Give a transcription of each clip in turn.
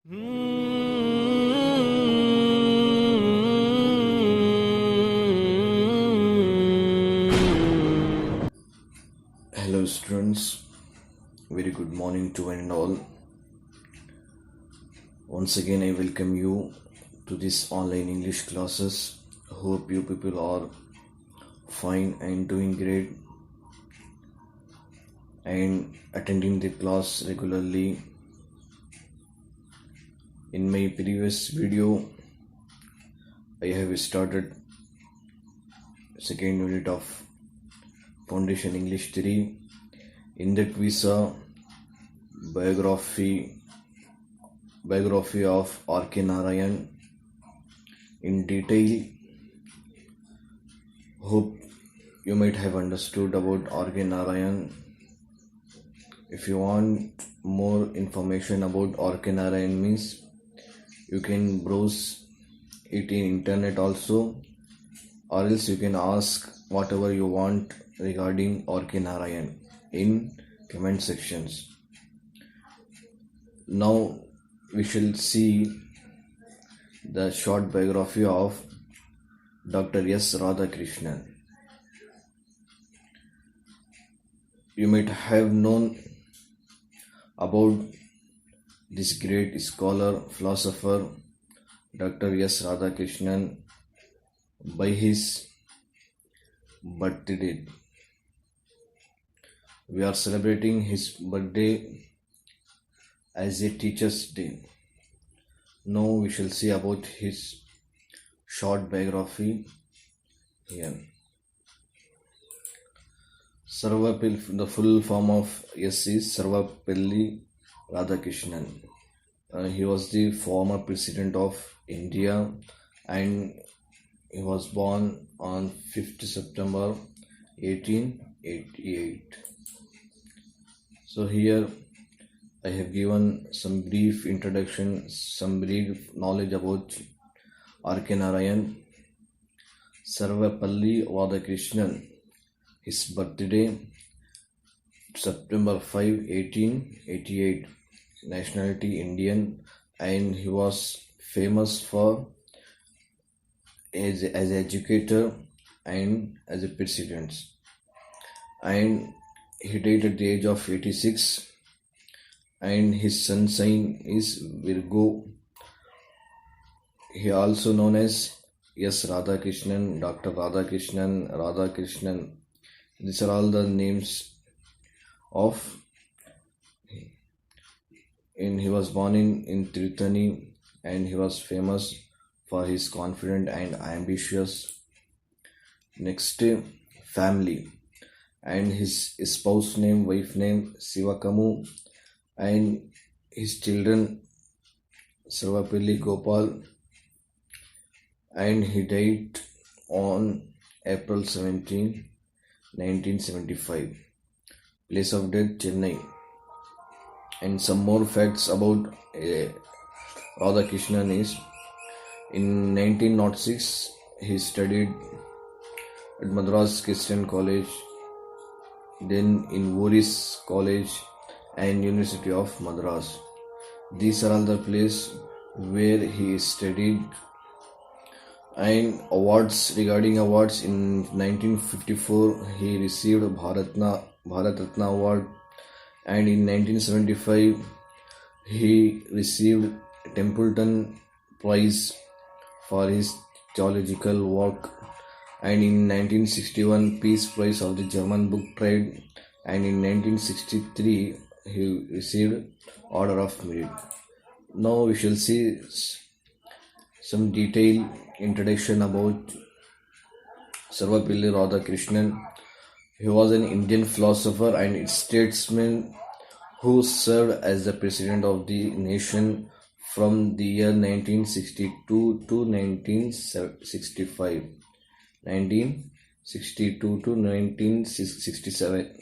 Hello, students. Very good morning to one and all. Once again, I welcome you to this online English classes. Hope you people are fine and doing great and attending the class regularly. In my previous video, I have started second unit of Foundation English 3. In that we saw biography of R.K. Narayan in detail. Hope you might have understood about R.K. Narayan. If you want more information about R.K. Narayan means you can browse it in internet also, or else you can ask whatever you want regarding R.K. Narayan in comment sections. Now we shall see the short biography of Dr. S. Radhakrishnan. You might have known about this great scholar, philosopher, Dr. S. Radhakrishnan by his birthday. We are celebrating his birthday as a Teacher's Day. Now we shall see about his short biography here. The full form of S is Sarvapalli Radhakrishnan. He was the former president of India and he was born on 5th September 1888. So here I have given some brief introduction, some brief knowledge about R.K. Narayan. Sarvapalli Radhakrishnan. His birthday, September 5, 1888, nationality Indian, and he was famous for as an educator and as a president. And he died at the age of 86, and his sun sign is Virgo. He also known as S. Radhakrishnan, Dr. Radhakrishnan. These are all the names of he was born in Tirthani and he was famous for his confident and ambitious. Next, family, and his spouse name, wife name Sivakamu, and his children Sarvapalli Gopal, and he died on April 17, 1975. Place of death Chennai. And some more facts about Radhakrishnan is in 1906 he studied at Madras Christian College, then in Voorhees College and University of Madras. These are all the places where he studied. And awards, regarding awards, in 1954 he received Bharat Ratna Award, and in 1975 he received Templeton Prize for his theological work, and in 1961 Peace Prize of the German Book Trade, and in 1963 he received Order of Merit. Now we shall see some detailed introduction about Sarvapalli Radhakrishnan. He was an Indian philosopher and statesman who served as the president of the nation from the year 1962 to 1965. 1962 to 1967.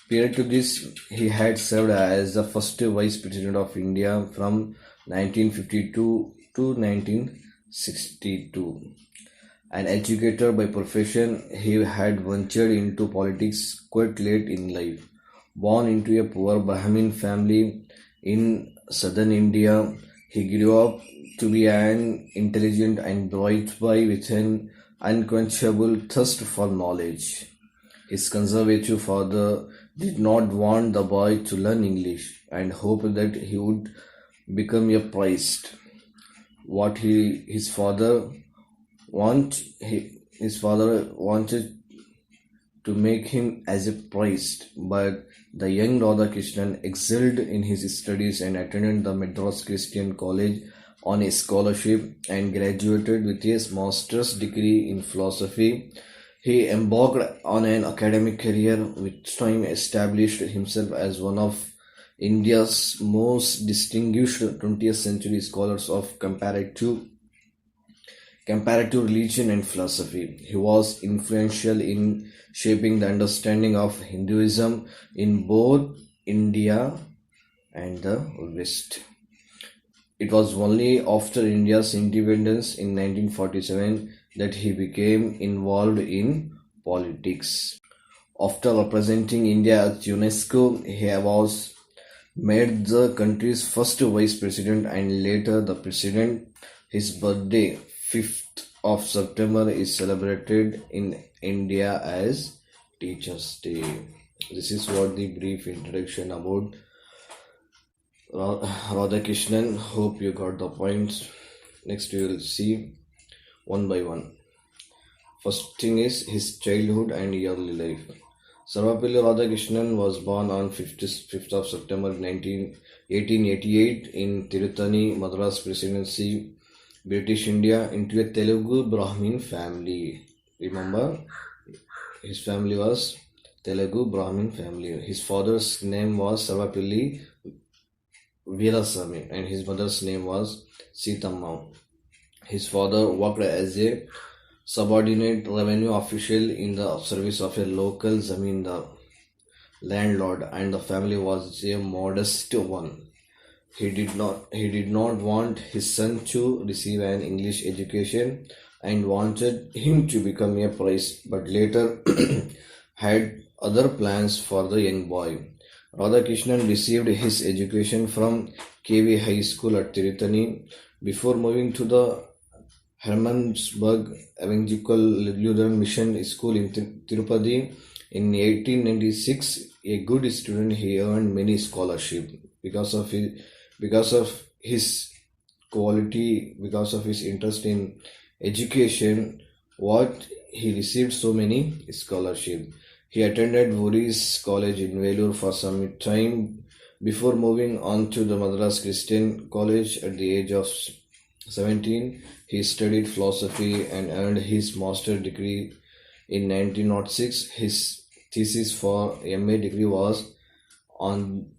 Prior to this, he had served as the first vice president of India from 1952 to 1962. An educator by profession, he had ventured into politics quite late in life. Born into a poor Brahmin family, in southern India. He grew up to be an intelligent and bright boy with an unquenchable thirst for knowledge. His conservative father did not want the boy to learn English and hoped that he would become a priest. What his father his father wanted to make him as a priest, but the young Radhakrishnan excelled in his studies and attended the Madras Christian College on a scholarship and graduated with a master's degree in philosophy. He embarked on an academic career which time established himself as one of India's most distinguished 20th century scholars of comparative religion and philosophy. He was influential in shaping the understanding of Hinduism in both India and the West. It was only after India's independence in 1947 that he became involved in politics. After representing India at UNESCO, he was made the country's first vice president and later the president. His birthday, 5th of September, is celebrated in India as Teachers' Day. This is what the brief introduction about Radhakrishnan. Hope you got the points. Next we will see one by one. First thing is his childhood and early life. Sarvapalli Radhakrishnan was born on 5th of September 1888 in Tirutani, Madras Presidency, British India, into a Telugu Brahmin family. Remember, his family was Telugu Brahmin family. His father's name was Sarvapalli Veerasamy and his mother's name was Sitamma. His father worked as a subordinate revenue official in the service of a local zamindar landlord, and the family was a modest one. He did not want his son to receive an English education and wanted him to become a priest, but later had other plans for the young boy. Radhakrishnan received his education from KV High School at Tirutani before moving to the Hermannsburg Evangelical Lutheran Mission School in Tirupati. In 1896, a good student, he earned many scholarships because of his quality, because of his interest in education. What he received so many scholarships. He attended Voorhees College in Vellore for some time before moving on to the Madras Christian College at the age of 17. He studied philosophy and earned his master's degree in 1906. His thesis for MA degree was on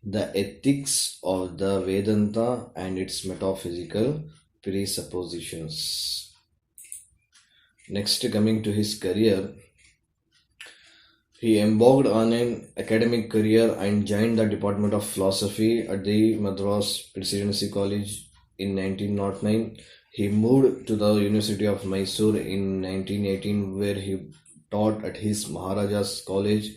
the ethics of the Vedanta and its metaphysical presuppositions. Next, coming to his career, he embarked on an academic career and joined the Department of Philosophy at the Madras Presidency College in 1909. He moved to the University of Mysore in 1918, where he taught at his Maharaja's College.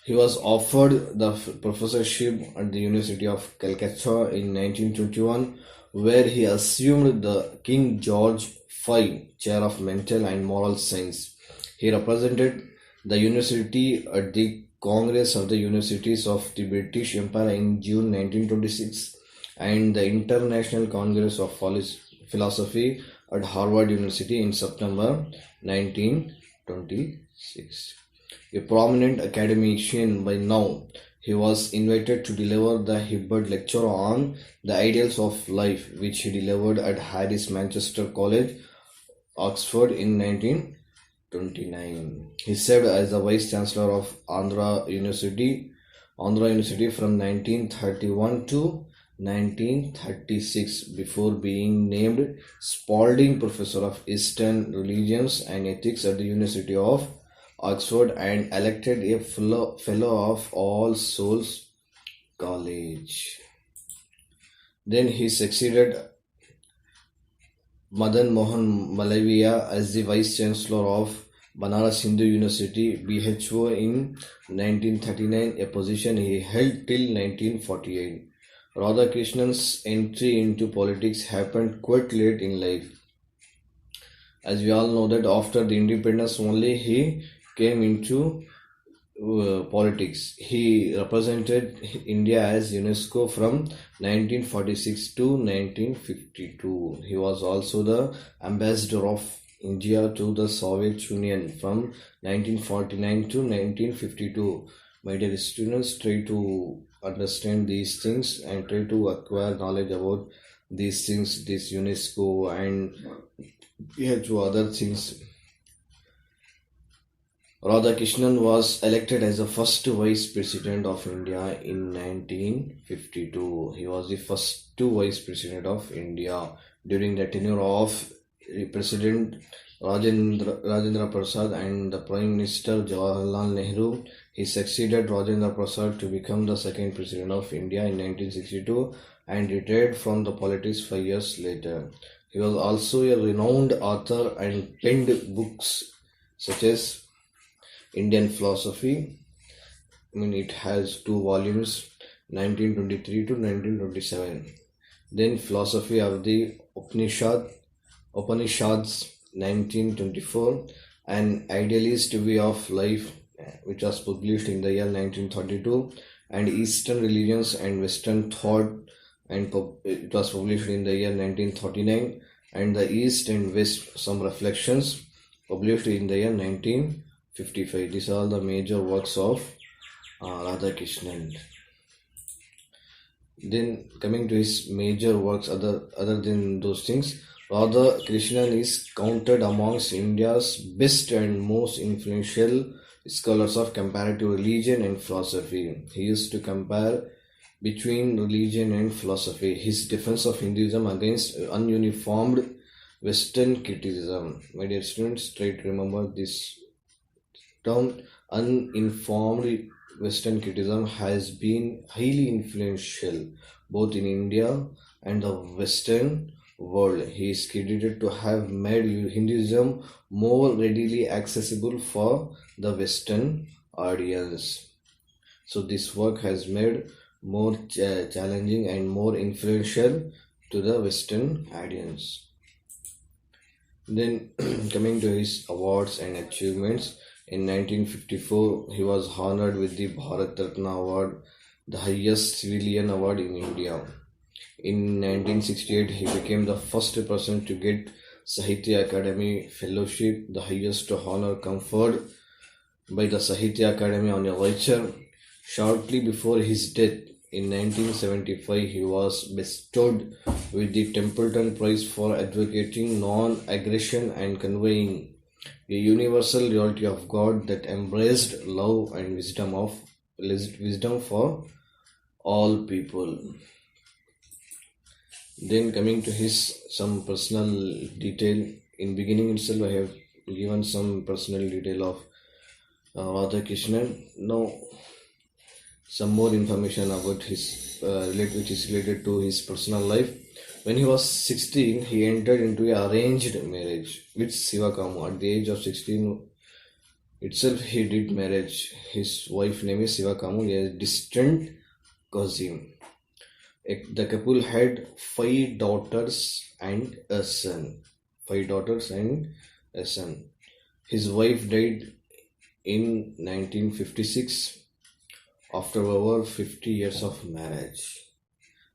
He was offered the professorship at the University of Calcutta in 1921, where he assumed the King George V Chair of Mental and Moral Science. He represented the university at the Congress of the Universities of the British Empire in June 1926 and the International Congress of Philosophy at Harvard University in September 1926. A prominent academician by now, he was invited to deliver the Hibbert Lecture on the Ideals of Life, which he delivered at Harris Manchester College, Oxford in 1929. He served as the Vice Chancellor of Andhra University from 1931 to 1936 before being named Spalding Professor of Eastern Religions and Ethics at the University of Oxford and elected a Fellow of All Souls College. Then he succeeded Madan Mohan Malaviya as the Vice Chancellor of Banaras Hindu University BHO in 1939, a position he held till 1948. Radhakrishnan's entry into politics happened quite late in life. As we all know that after the independence only he came into politics. He represented India as UNESCO from 1946 to 1952. He was also the ambassador of India to the Soviet Union from 1949 to 1952. My dear students, try to understand these things and try to acquire knowledge about these things, this UNESCO and to other things. Radhakrishnan was elected as the first Vice President of India in 1952. He was the first Vice President of India during the tenure of President Rajendra Prasad and the Prime Minister Jawaharlal Nehru. He succeeded Rajendra Prasad to become the second President of India in 1962 and retired from the politics 5 years later. He was also a renowned author and penned books such as Indian Philosophy. It has 2 volumes, 1923 to 1927. Then Philosophy of the Upanishads, 1924. An Idealist Way of Life, which was published in the year 1932. And Eastern Religions and Western Thought, and it was published in the year 1939. And the East and West, Some Reflections, published in the year 1955. These are all the major works of Radhakrishnan. Then coming to his major works, other than those things, Radhakrishnan is counted amongst India's best and most influential scholars of comparative religion and philosophy. He used to compare between religion and philosophy. His defense of Hinduism against ununiformed Western criticism. My dear students, try to remember this term. Uninformed Western criticism has been highly influential both in India and the Western world. He is credited to have made Hinduism more readily accessible for the Western audience. So this work has made more challenging and more influential to the Western audience. Then coming to his awards and achievements, in 1954 he was honored with the Bharat Ratna Award, the highest civilian award in India. In 1968 he became the first person to get Sahitya Akademi Fellowship, the highest honor conferred by the Sahitya Academy on a writer. Shortly before his death, in 1975, he was bestowed with the Templeton Prize for advocating non-aggression and conveying a universal reality of God that embraced love and wisdom for all people. Then coming to his some personal detail. In beginning itself, I have given some personal detail of Radhakrishnan. Now, some more information about his which is related to his personal life. When he was 16, he entered into an arranged marriage with Siva Kamu. At the age of 16 itself, he did marriage. His wife name is Siva Kamu, a distant cousin. The couple had 5 daughters and a son. 5 daughters and a son. His wife died in 1956 after over 50 years of marriage.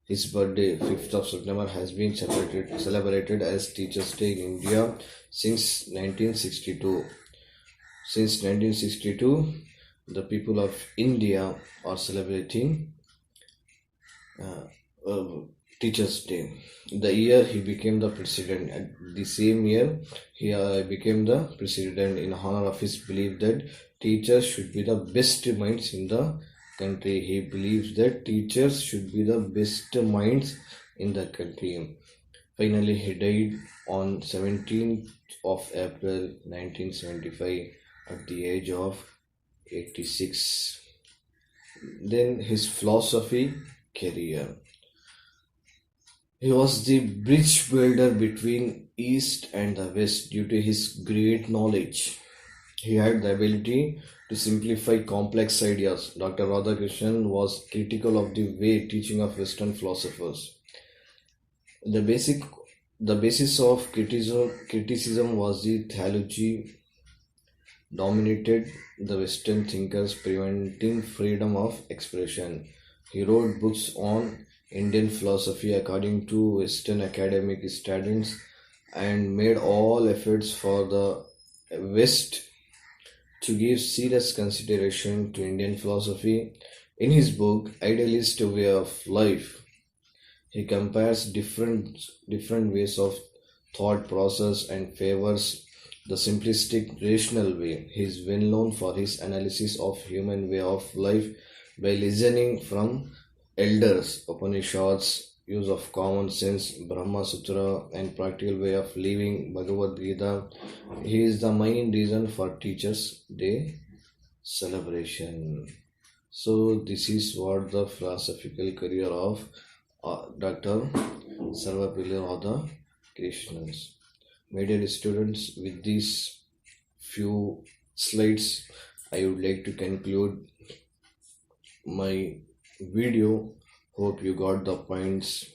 His birthday, 5th of September, has been celebrated as Teachers' Day in India since 1962. Since 1962, the people of India are celebrating Teachers' Day. The year he became the president, at the same year he became the president in honor of his belief that teachers should be the best minds in the country. He believes that teachers should be the best minds in the country. Finally, he died on 17th of April 1975 at the age of 86. Then his philosophy career. He was the bridge builder between East and the West due to his great knowledge. He had the ability to simplify complex ideas. Dr. Radhakrishnan was critical of the way teaching of Western philosophers. The basic the basis of criticism was the theology dominated the Western thinkers, preventing freedom of expression. He wrote books on Indian philosophy according to Western academic standards and made all efforts for the West to give serious consideration to Indian philosophy. In his book Idealist Way of Life, he compares different ways of thought process and favors the simplistic rational way. He is well known for his analysis of human way of life by listening from elders, Upanishads, use of common sense, Brahma Sutra, and practical way of living, Bhagavad Gita. He is the main reason for Teachers' Day celebration. So this is what the philosophical career of Dr. Sarvapalli Radhakrishnan. My dear students, with these few slides, I would like to conclude my video. Hope you got the points.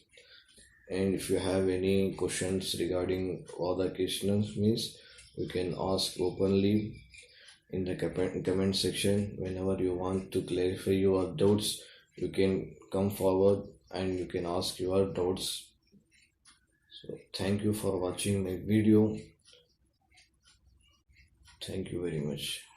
And if you have any questions regarding Radhakrishnan, means you can ask openly in the comment section. Whenever you want to clarify your doubts, you can come forward and you can ask your doubts. So thank you for watching my video. Thank you very much.